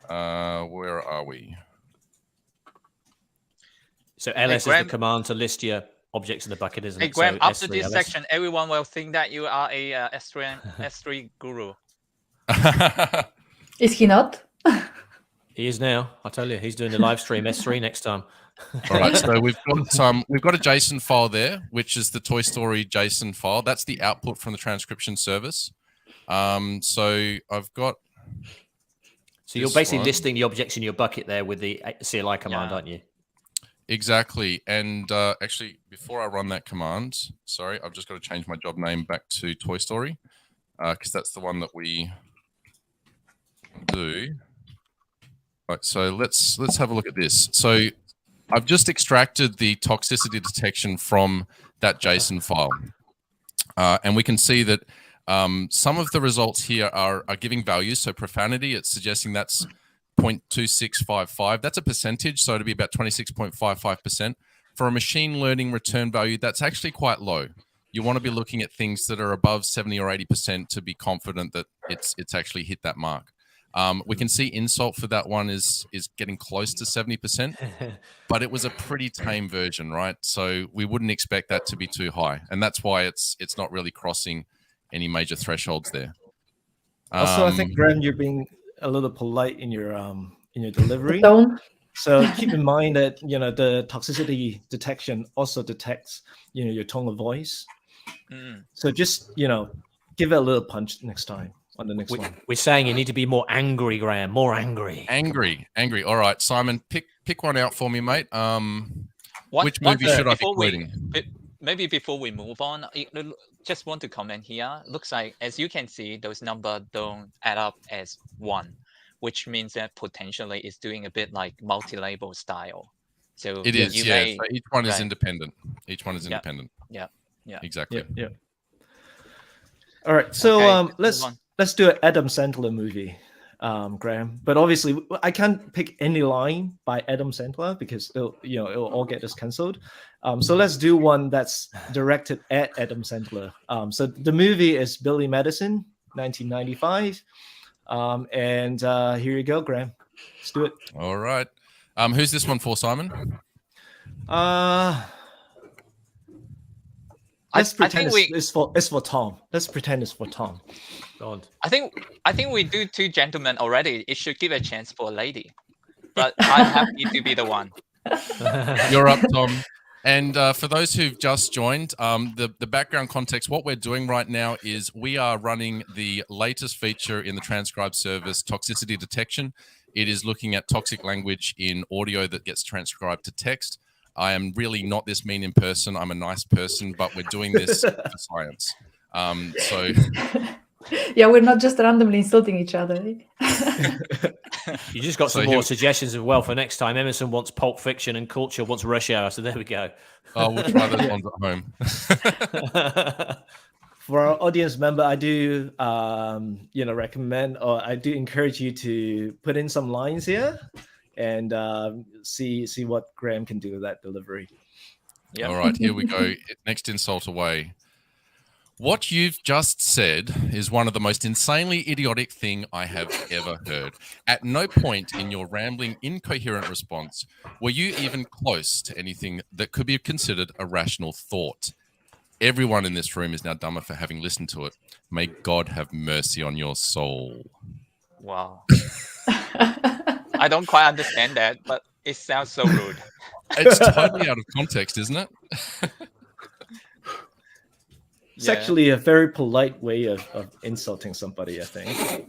where are we? So ls Graham- is the command to list your objects in the bucket, isn't Hey, it? Graham, So after S3 this LS. section, everyone will think that you are a S3 guru. Is he not? He is now. I tell you, he's doing the live stream S3 next time. All right, so we've got a JSON file there, which is the Toy Story JSON file. That's the output from the transcription service. So I've got. So you're this basically one. listing the objects in your bucket there with the CLI command, Yeah. aren't you? Exactly. And actually, before I run that command, sorry, I've just got to change my job name back to Toy Story because that's the one that we do. Right, so let's have a look at this. So I've just extracted the toxicity detection from that JSON file. And we can see that some of the results here are giving values. So profanity, it's suggesting that's 0.2655. That's a percentage, so it'd be about 26.55%. For a machine learning return value, that's actually quite low. You want to be looking at things that are above 70 or 80% to be confident that it's actually hit that mark. We can see insult for that one is getting close to 70%, but it was a pretty tame version, right? So we wouldn't expect that to be too high, and that's why it's not really crossing any major thresholds there. Also, I think Graham, you're being a little polite in your delivery. Tone. So keep in mind that the toxicity detection also detects your tone of voice. So just give it a little punch next time on the next one. We're saying you need to be more angry, Graham. More angry. Angry. All right, Simon, pick one out for me, mate. Which movie should I be quoting? Maybe before we move on, just want to comment here. Looks like, as you can see, those numbers don't add up as one, which means that potentially it's doing a bit like multi-label style. So it is, so each one is independent. Each one is independent. Yeah. Exactly. Yeah. All right, so Okay, let's do an Adam Sandler movie, Graham. But obviously, I can't pick any line by Adam Sandler because it'll all get us cancelled. So let's do one that's directed at Adam Sandler. So the movie is Billy Madison, 1995. And here you go, Graham. Let's do it. All right. Who's this one for, Simon? Let's pretend it's for Tom. Let's pretend it's for Tom. God. I think we do two gentlemen already. It should give a chance for a lady, but I'm happy to be the one. You're up, Tom. And for those who've just joined, the background context, what we're doing right now is we are running the latest feature in the transcribe service, toxicity detection. It is looking at toxic language in audio that gets transcribed to text. I am really not this mean in person. I'm a nice person, but we're doing this for science. So Yeah, we're not just randomly insulting each other. You just got some more suggestions as well for next time. Emerson wants Pulp Fiction and Culture wants Rush Hour. So there we go. Oh, we'll try those ones at home. For our audience member, I do recommend, or I do encourage you to put in some lines here and see what Graham can do with that delivery. Yep. All right, here we go. Next insult away. What you've just said is one of the most insanely idiotic thing I have ever heard. At no point in your rambling, incoherent response were you even close to anything that could be considered a rational thought. Everyone in this room is now dumber for having listened to it. May God have mercy on your soul. Wow. I don't quite understand that, but it sounds so rude. It's totally out of context, isn't it? It's actually a very polite way of insulting somebody, I think.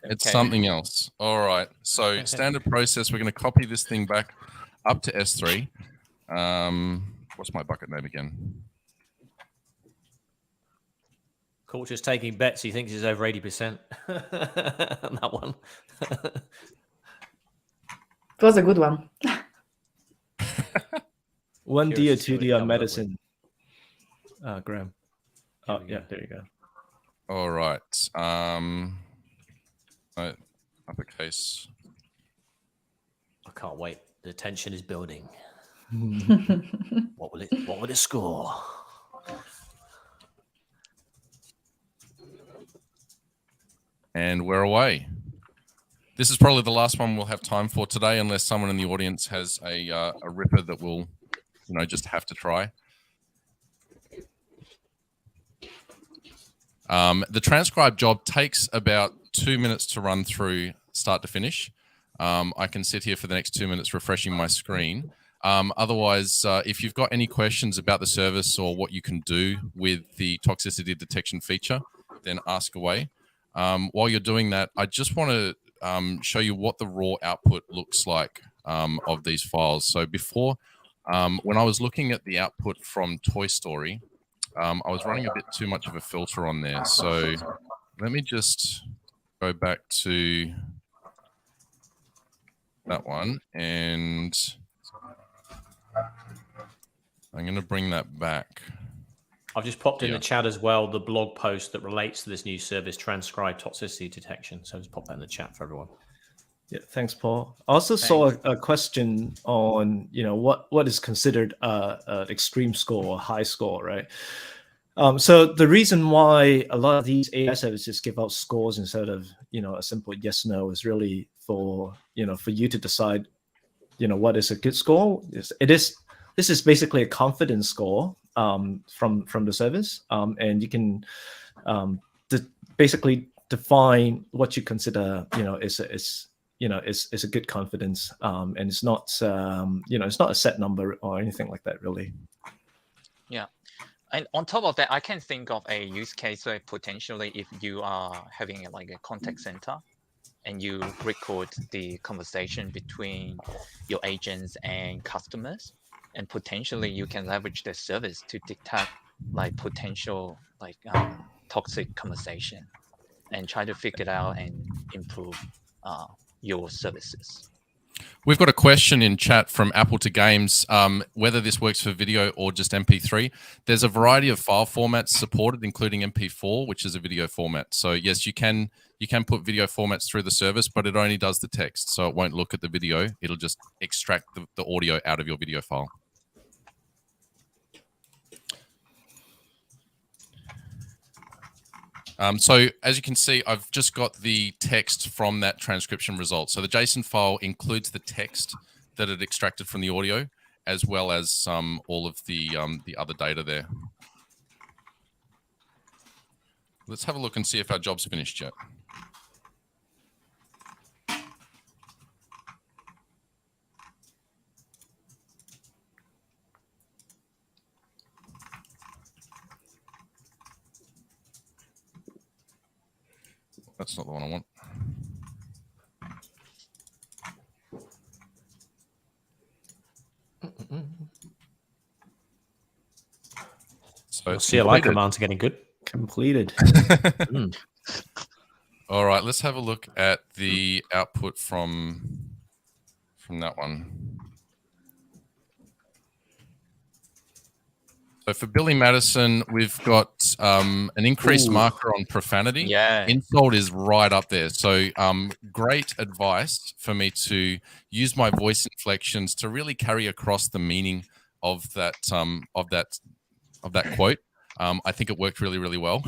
It's something else. All right. So standard process, we're going to copy this thing back up to S3. What's my bucket name again? Culture's taking bets. He thinks he's over 80% on that one. It was a good one. 1D or 2D on medicine. Graham. Oh, yeah, there you go. All right. Uppercase. I can't wait. The tension is building. What will it score? And we're away. This is probably the last one we'll have time for today, unless someone in the audience has a ripper that we'll, just have to try. The transcribe job takes about 2 minutes to run through start to finish. I can sit here for the next 2 minutes refreshing my screen. Otherwise, if you've got any questions about the service or what you can do with the toxicity detection feature, then ask away. While you're doing that, I just want to show you what the raw output looks like of these files. So before, when I was looking at the output from Toy Story, I was running a bit too much of a filter on there. So let me just go back to that one and I'm going to bring that back. I've just popped in the chat as well the blog post that relates to this new service, Transcribe Toxicity Detection. So just pop that in the chat for everyone. Yeah, thanks, Paul. I also saw a question on, what is considered an extreme score or high score, right? So the reason why a lot of these AI services give out scores instead of, a simple yes/no is really for you to decide, what is a good score. This is basically a confidence score from the service, and you can basically define what you consider, is a good confidence, and it's not it's not a set number or anything like that, really. Yeah. And on top of that, I can think of a use case where potentially if you are having like a contact center and you record the conversation between your agents and customers, and potentially you can leverage the service to detect like potential like toxic conversation and try to figure it out and improve your services. We've got a question in chat from Apple to Games, whether this works for video or just MP3. There's a variety of file formats supported, including MP4, which is a video format. So yes, you can put video formats through the service, but it only does the text. So it won't look at the video. It'll just extract the audio out of your video file. So as you can see, I've just got the text from that transcription result. So the JSON file includes the text that it extracted from the audio, as well as all of the other data there. Let's have a look and see if our job's finished yet. That's not the one I want. So CLI commands are getting good. Completed. All right, let's have a look at the output from that one. So for Billy Madison, we've got an increased marker on profanity. Yeah. Insult is right up there. So great advice for me to use my voice inflections to really carry across the meaning of that quote. I think it worked really, really well.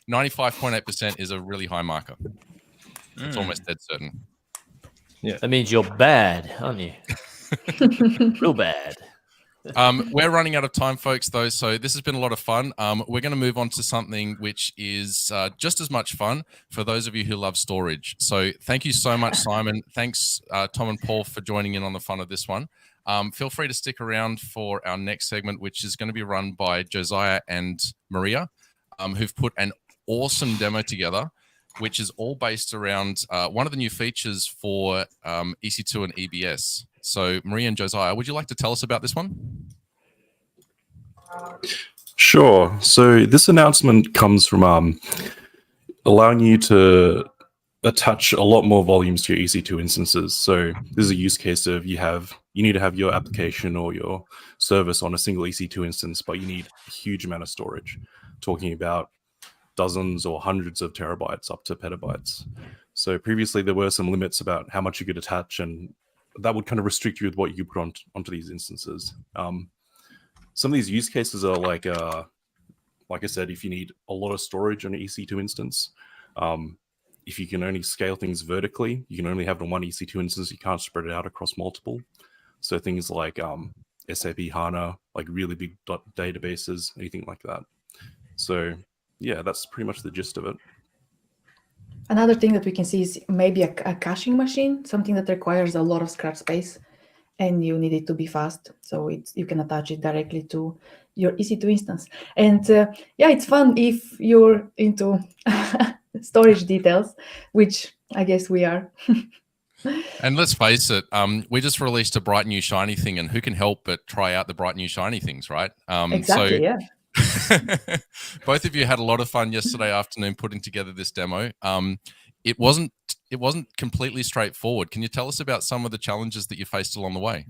95.8% is a really high marker. It's almost dead certain. Yeah, that means you're bad, aren't you? Real bad. We're running out of time, folks, though, so this has been a lot of fun. We're going to move on to something which is just as much fun for those of you who love storage. So thank you so much, Simon. Thanks, Tom and Paul, for joining in on the fun of this one. Feel free to stick around for our next segment, which is going to be run by Josiah and Maria, who've put an awesome demo together, which is all based around one of the new features for EC2 and EBS. So, Maria and Josiah, would you like to tell us about this one? Sure. So this announcement comes from allowing you to attach a lot more volumes to your EC2 instances. So this is a use case of you need to have your application or your service on a single EC2 instance, but you need a huge amount of storage, talking about dozens or hundreds of terabytes up to petabytes. So previously there were some limits about how much you could attach, and that would kind of restrict you with what you put onto these instances. Some of these use cases are like I said, if you need a lot of storage on an EC2 instance, if you can only scale things vertically, you can only have it on one EC2 instance, you can't spread it out across multiple. So things like SAP HANA, like really big databases, anything like that. So yeah, that's pretty much the gist of it. Another thing that we can see is maybe a caching machine, something that requires a lot of scratch space, and you need it to be fast. So you can attach it directly to your EC2 instance. And yeah, it's fun if you're into storage details, which I guess we are. And let's face it, we just released a bright new shiny thing, and who can help but try out the bright new shiny things, right? Exactly, yeah. Both of you had a lot of fun yesterday afternoon putting together this demo. It wasn't completely straightforward. Can you tell us about some of the challenges that you faced along the way?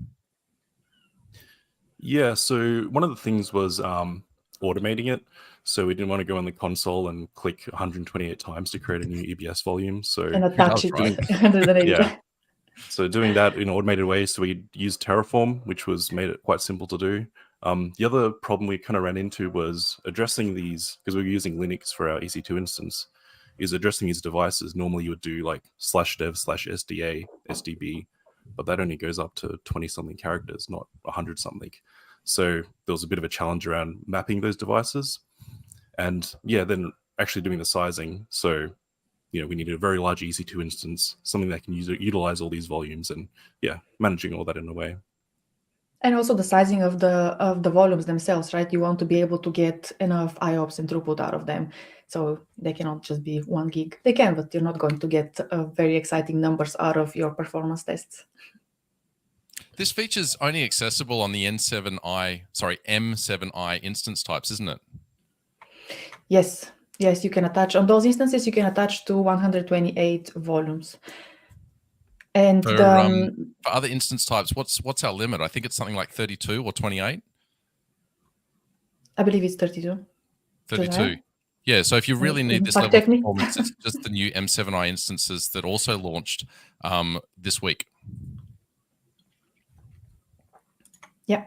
Yeah, so one of the things was automating it. So we didn't want to go on the console and click 128 times to create a new EBS volume. So And attach does, it right? 180. yeah, so doing that in an automated way. So we used Terraform, which was made it quite simple to do. The other problem we kind of ran into was addressing these, because we were using Linux for our EC2 instance, is addressing these devices. Normally you would do like /dev/SDA, SDB, but that only goes up to 20 something characters, not 100 something. So there was a bit of a challenge around mapping those devices. And yeah, then actually doing the sizing. So, you know, we needed a very large EC2 instance, something that can utilize all these volumes, and yeah, managing all that in a way. And also the sizing of the volumes themselves, right? You want to be able to get enough IOPS and throughput out of them. So they cannot just be 1 gig. They can, but you're not going to get very exciting numbers out of your performance tests. This feature's only accessible on the M7i instance types, isn't it? Yes, you can attach on those instances. You can attach to 128 volumes. And For other instance types, what's our limit? I think it's something like 32 or 28. I believe it's 32. 32. Yeah, so if you really need this Fact level of check me. performance, it's just the new M7i instances that also launched this week. Yeah.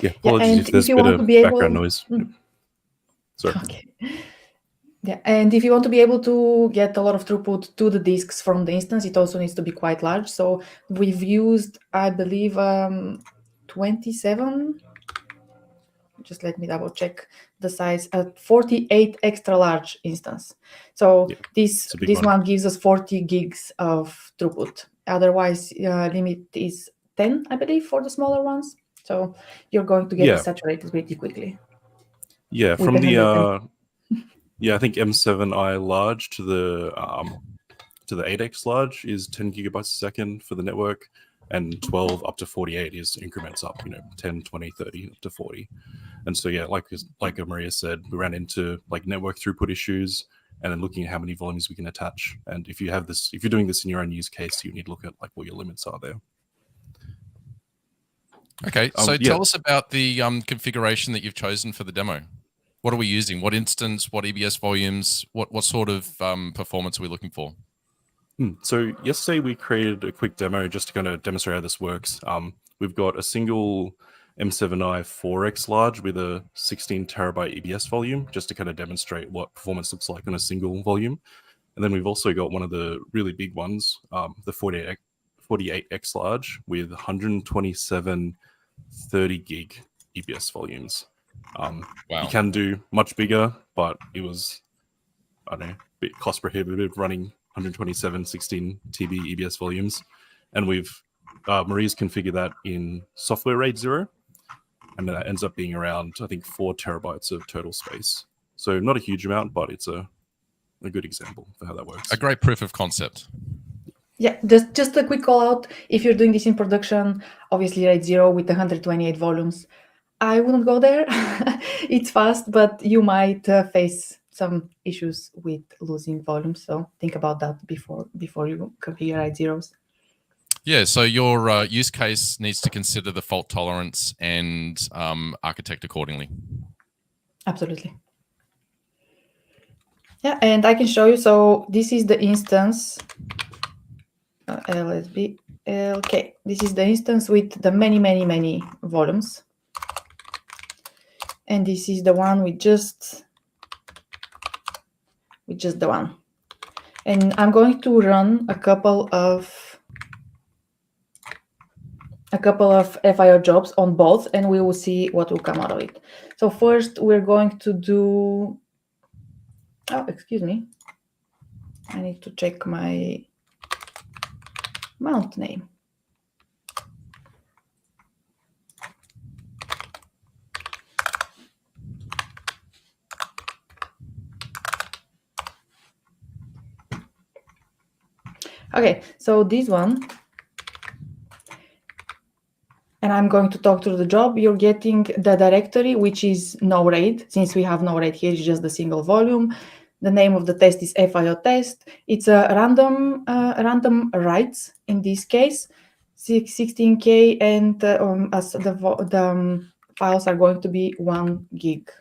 Yeah, apologies and if there's if you a bit want of to be able- background noise. Sorry. Okay. Yeah, and if you want to be able to get a lot of throughput to the disks from the instance, it also needs to be quite large. So we've used, I believe, 27. Just let me double check the size. 48 extra large instance. So Yeah, this a big one gives us 40 gigs of throughput. Otherwise, limit is 10, I believe, for the smaller ones. So you're going to get Yeah. saturated pretty quickly. Yeah, With from the the yeah, I think M7i large to the 8x large is 10 gigabytes a second for the network, and 12 up to 48 is increments up, 10, 20, 30 up to 40. And so yeah, like Maria said, we ran into like network throughput issues, and then looking at how many volumes we can attach. And if you're doing this in your own use case, you need to look at like what your limits are there. Okay, so yeah. tell us about the configuration that you've chosen for the demo. What are we using? What instance? What EBS volumes? What sort of performance are we looking for? So yesterday we created a quick demo just to kind of demonstrate how this works. We've got a single M7i 4x large with a 16 terabyte EBS volume, just to kind of demonstrate what performance looks like on a single volume. And then we've also got one of the really big ones, the 48x large with 127 30 gig EBS volumes. Wow. You can do much bigger, but it was, I don't know, a bit cost prohibitive running 127 16 TB EBS volumes. And Marie's configured that in software RAID 0, and that ends up being around, I think, 4 terabytes of total space. So not a huge amount, but it's a good example for how that works. A great proof of concept. Yeah, just a quick call out. If you're doing this in production, obviously RAID 0 with 128 volumes, I wouldn't go there. It's fast, but you might face some issues with losing volume. So think about that before you configure RAID 0s. Yeah, so your use case needs to consider the fault tolerance and architect accordingly. Absolutely. Yeah, and I can show you. So this is the instance. LSB. Okay, this is the instance with the many volumes. And this is the one with just the one. And I'm going to run a couple of FIO jobs on both, and we will see what will come out of it. So first we're going to do, oh, excuse me. I need to check my mount name. Okay, so this one, and I'm going to talk through the job. You're getting the directory, which is no RAID. Since we have no RAID here, it's just the single volume. The name of the test is FIO test. It's a random writes in this case. 16K, and as the files are going to be 1 gig.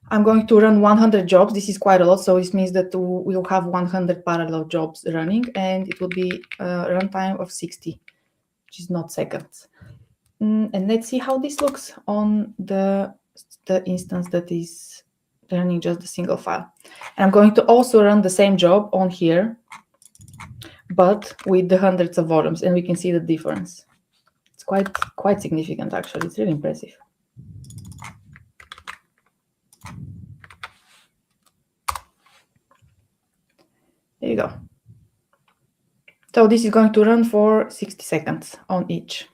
I'm going to run 100 jobs. This is quite a lot, so this means that we'll have 100 parallel jobs running, and it will be a runtime of 60, which is not seconds. And let's see how this looks on the instance that is running just the single file. And I'm going to also run the same job on here, but with the hundreds of volumes, and we can see the difference. It's quite significant, actually. It's really impressive. There you go. So this is going to run for 60 seconds on each.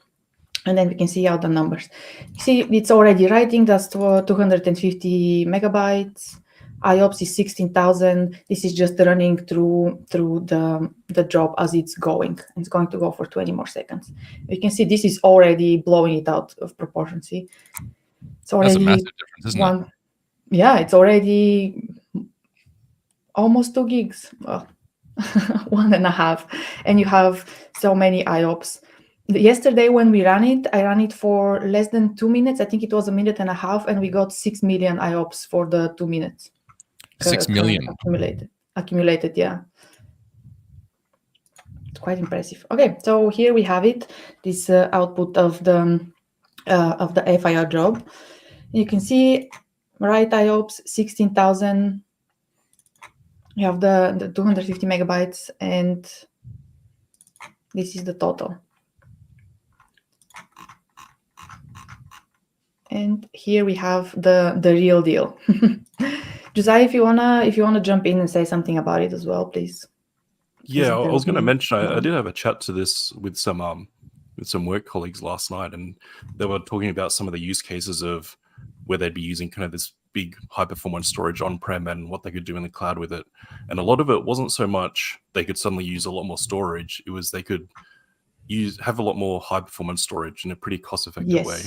And then we can see out the numbers. You see, it's already writing. That's 250 megabytes. IOPS is 16,000. This is just running through the job as it's going. It's going to go for 20 more seconds. You can see this is already blowing it out of proportion. See, it's already That's a massive difference, isn't it? Yeah, it's already almost 2 gigs. Well, 1.5, and you have so many IOPS. Yesterday when we ran it, I ran it for less than 2 minutes. I think it was 1.5 minutes, and we got 6 million IOPS for the 2 minutes. 6 million accumulated. Yeah, it's quite impressive. Okay, so here we have it. This output of the FIR job. You can see write IOPS 16,000. You have the 250 megabytes, and this is the total. And here we have the real deal. Josiah, if you wanna jump in and say something about it as well, please. Yeah, I was going to mention I did have a chat to this with some work colleagues last night, and they were talking about some of the use cases of where they'd be using kind of this big high performance storage on-prem and what they could do in the cloud with it. And a lot of it wasn't so much they could suddenly use a lot more storage. It was they could have a lot more high performance storage in a pretty cost-effective way.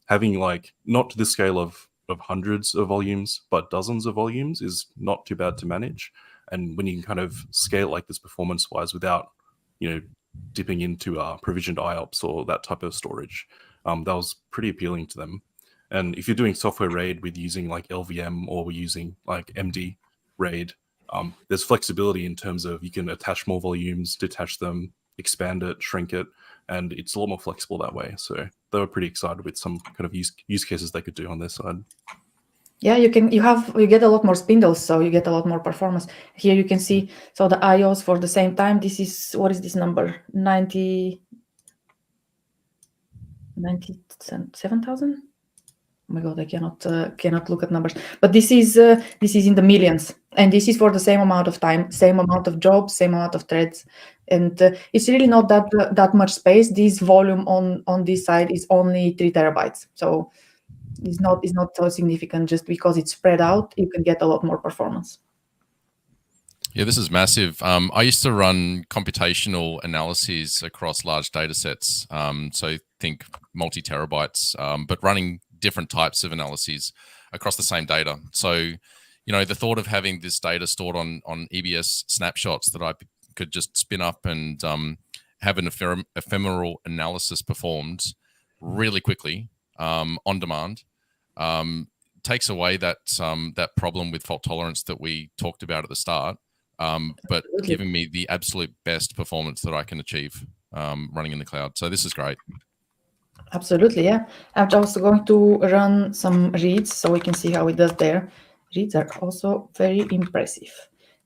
Having like not to the scale of hundreds of volumes, but dozens of volumes is not too bad to manage. And when you can kind of scale like this performance-wise without, dipping into provisioned IOPS or that type of storage, that was pretty appealing to them. And if you're doing software RAID with using like LVM or we're using like MD RAID, there's flexibility in terms of you can attach more volumes, detach them, expand it, shrink it, and it's a lot more flexible that way. So they were pretty excited with some kind of use cases they could do on their side. Yeah, you get a lot more spindles, so you get a lot more performance. Here you can see, so the IOs for the same time, this is, what is this number? 97,000? Oh my God, I cannot look at numbers, but this is in the millions, and this is for the same amount of time, same amount of jobs, same amount of threads, and it's really not that much space. This volume on this side is only 3 terabytes, so it's not so significant. Just because it's spread out, you can get a lot more performance. Yeah, this is massive. I used to run computational analyses across large data sets, so think multi-terabytes, but running different types of analyses across the same data. So, the thought of having this data stored on EBS snapshots that I could just spin up and have an ephemeral analysis performed really quickly on demand takes away that problem with fault tolerance that we talked about at the start, but giving me the absolute best performance that I can achieve running in the cloud. So this is great. Absolutely, yeah. I'm also going to run some reads so we can see how it does there. Reads are also very impressive.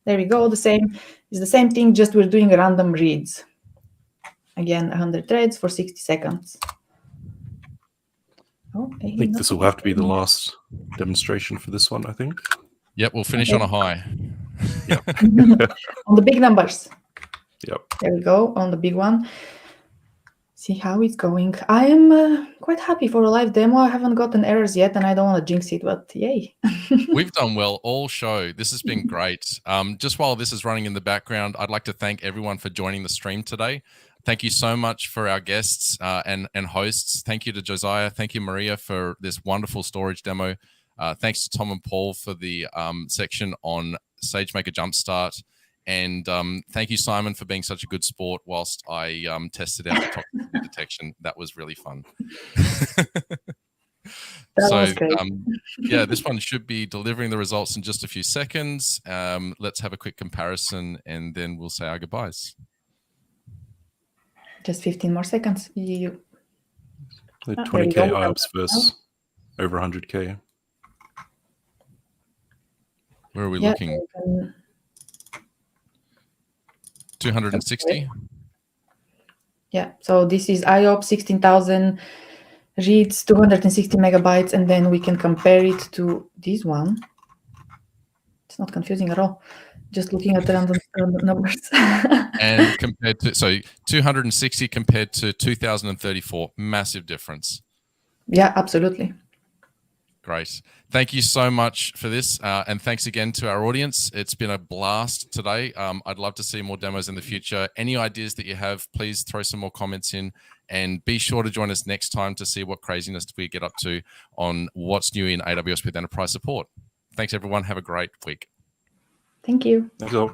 There we go. It's the same thing, just we're doing random reads. Again, 100 threads for 60 seconds. Oh, I think this will have to be the last demonstration for this one, I think. Yep, we'll finish on a high. Yep. On the big numbers. Yep. There we go, on the big one. See how it's going. I am quite happy for a live demo. I haven't gotten errors yet, and I don't want to jinx it, but yay. We've done well all show. This has been great. Just while this is running in the background, I'd like to thank everyone for joining the stream today. Thank you so much for our guests and hosts. Thank you to Josiah. Thank you, Maria, for this wonderful storage demo. Thanks to Tom and Paul for the section on SageMaker Jumpstart. And thank you, Simon, for being such a good sport whilst I tested out the toxicity detection. That was really fun. That was great. Yeah, this one should be delivering the results in just a few seconds. Let's have a quick comparison and then we'll say our goodbyes. Just 15 more seconds. The there we 20K go. IOPS versus over 100K. Where are we Yeah, looking? 260? Yeah, so this is IOP 16,000 reads, 260 megabytes, and then we can compare it to this one. It's not confusing at all. Just looking at the random numbers. And compared to, so 260 compared to 2034, massive difference. Yeah, absolutely. Great. Thank you so much for this. And thanks again to our audience. It's been a blast today. I'd love to see more demos in the future. Any ideas that you have, please throw some more comments in and be sure to join us next time to see what craziness we get up to on what's new in AWS with enterprise support. Thanks, everyone. Have a great week. Thank you. Thanks all.